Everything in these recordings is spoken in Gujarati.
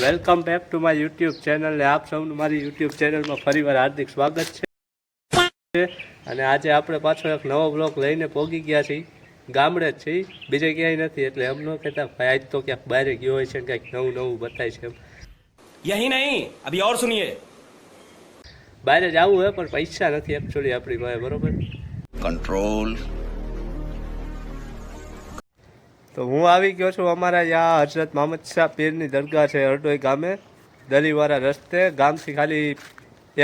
Welcome back to my YouTube channel ને આપ સૌનું મારી યુટ્યુબ ચેનલમાં ફરીવાર હાર્દિક સ્વાગત છે। અને આજે આપણે પાછો એક નવો બ્લોગ લઈને પહોંચી ગયા છીએ। ગામડે જ છીએ, બીજે ક્યાંય નથી, એટલે એમ ન કહેતા ભાઈ આજ તો ક્યાંક બહાર ગયો હોય છે, કંઈક નવું નવું બતાય છે। यही नहीं अभी और सुनिए। બહાર જવું હોય પણ પૈસા નથી એકચ્યુઅલી આપણી પાસે, બરોબર। કંટ્રોલ। તો હું આવી ગયો છું અમારા યા હજરત મોહમ્મદ શાહ પીરની દરગાહ છે અરડોઈ ગામે, દલીવાળા રસ્તે। ગામથી ખાલી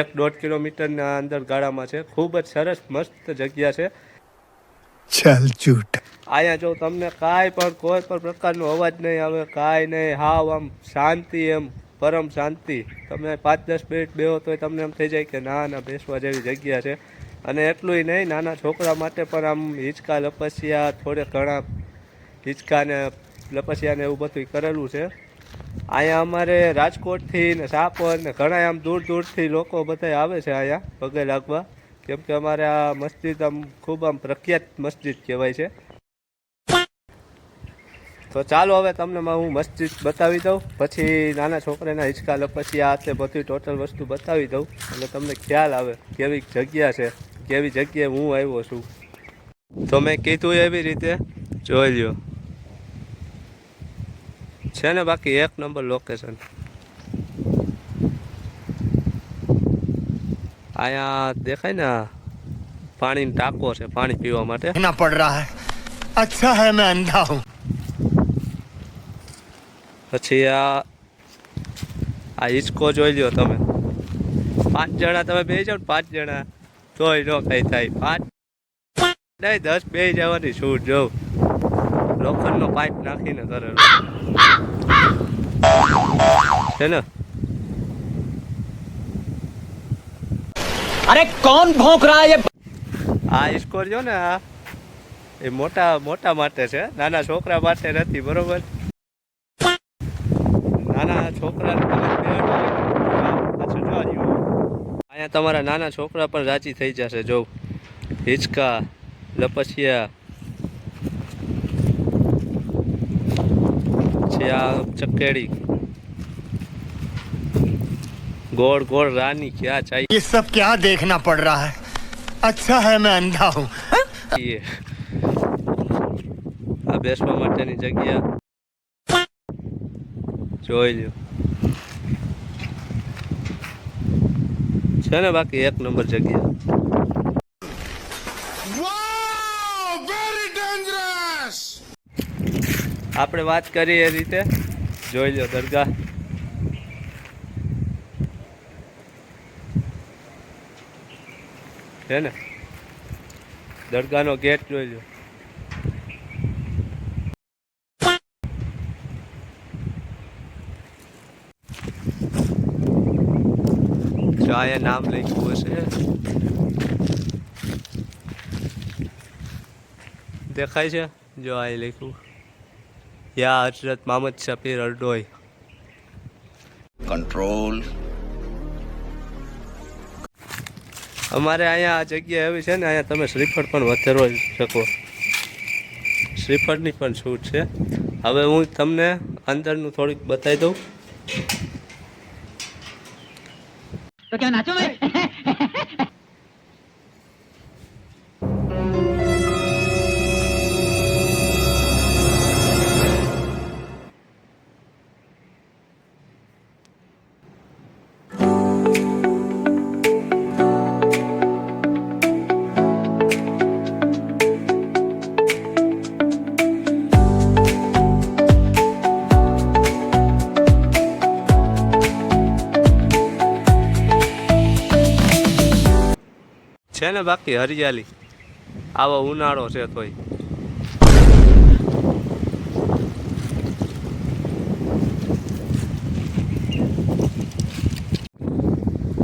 1-1.5 કિલોમીટરના અંદર ગાળામાં છે। ખૂબ જ સરસ મસ્ત જગ્યા છે। ચાલ ઝૂઠ। અહીંયા જો તમને કાંઈ પણ કોઈ પણ પ્રકારનો અવાજ નહીં આવે, કાંઈ નહીં, હાવ આમ શાંતિ, એમ પરમ શાંતિ। તમે 5-10 મિનિટ બેહો તોય તમને એમ થઈ જાય કે ના બેસવા જેવી જગ્યા છે। અને એટલુંય નહીં, નાના છોકરા માટે પણ આમ હિંચકા લપસ્યા, થોડે ઘણા હિંચકા ને લપસ્યા ને એવું બધું કરેલું છે। અહીંયા અમારે રાજકોટથી ને સાપર ને ઘણા આમ દૂર દૂરથી લોકો બધા આવે છે અહીંયા પગે લાગવા, કેમ કે અમારે આ મસ્જિદ આમ ખૂબ આમ પ્રખ્યાત મસ્જિદ કહેવાય છે। તો ચાલો હવે તમને હું મસ્જિદ બતાવી દઉં, પછી નાના છોકરાના હિંચકા લપસ્યા હાથે બધી ટોટલ વસ્તુ બતાવી દઉં, એટલે તમને ખ્યાલ આવે કેવી જગ્યા છે, કેવી જગ્યાએ હું આવ્યો છું। તો મેં કીધું એવી રીતે જોઈ લ્યો છે ને, બાકી એક નંબર લોકેશન। અહીંયા દેખાય ને પાણીનો ટાંકો છે પાણી પીવા માટે। ना पड़ रहा है, अच्छा है मैं अंधा हूँ। પછી આ હિંચકો જોઈ લ્યો તમે, 5 જણા તમે બેસી જાઓ ને, 5 જણા તોય ન કઈ થાય, 5 નહીં 10 બેસી જવાની છૂટ। જો લોખંડનો પાઇપ નાખીને કરેલો છે ને। अरे कौन भौंक रहा है ये? આ હિંચકો જો ને, આ એ મોટા માટે છે, નાના છોકરા માટે નથી, બરોબર। નાના છોકરા અહીંયા તમારા નાના છોકરા પણ રાજી થઈ જશે। જો હિંચકા લપસ્યા છે, આ ચકેડી गोड़ गोड़ रानी क्या चाहिए, ये सब क्या देखना पड़ रहा है, अच्छा है मैं अंधा हूँ। આ બેસવા માટેની જગ્યા જોઈ લ્યો છે ને, બાકી એક નંબર જગ્યા। આપણે વાત કરી એ રીતે જોઈ લો દરગાહ છે ને, દરગાહનો ગેટ જોઈ લો। જો અહીંયા નામ લખ્યું હશે, દેખાય છે? જો આ લખ્યું યા હજરત મોહમ્મદ શાહ પીર અરડોઈ। કંટ્રોલ। અમારે અહીંયા આ જગ્યા એવી છે ને, અહીંયા તમે શ્રીફળ પણ વધેરો શકો, શ્રીફળની પણ છૂટ છે। હવે હું તમને અંદરનું થોડીક બતાવી દઉં। तो क्या नाचो मैं? છે ને બાકી હરિયાળી, આવો ઉનાળો છે તોય।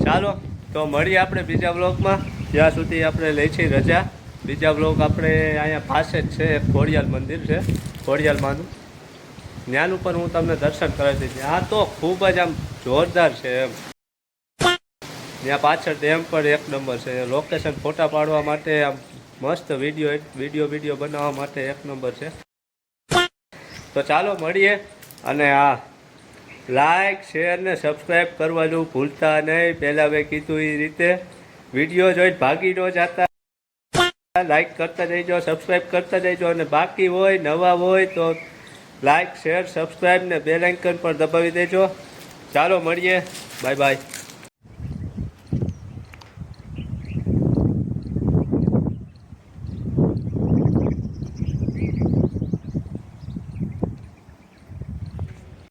ચાલો તો મળીએ આપણે બીજા બ્લોગમાં, જ્યાં સુધી આપણે લઈ છીએ રજા। બીજા બ્લોગ આપણે અહીંયા પાસે જ છે, એક ખોડિયાલ મંદિર છે ખોડિયાલ માનું, ત્યાંનું પણ હું તમને દર્શન કરાવી દઈશ। આ તો ખૂબ જ આમ જોરદાર છે એમ, ત્યાં પાછળ ડેમ પર એક નંબર છે, લોકેશન ફોટા પાડવા માટે આમ મસ્ત વિડીયો બનાવવા માટે એક નંબર છે। તો ચાલો મળીએ, અને આ લાઈક શેર ને સબસ્ક્રાઈબ કરવાનું ભૂલતા નહીં. પહેલાં મેં કીધું એ રીતે વિડીયો જોઈને ભાગી ન જતા. લાઈક કરતા જઈજો, સબસ્ક્રાઈબ કરતા જઈજો, અને બાકી હોય નવા હોય તો લાઈક શેર સબસ્ક્રાઈબ ને બેલ આઇકન પર દબાવી દેજો. ચાલો મળીએ, બાય બાય.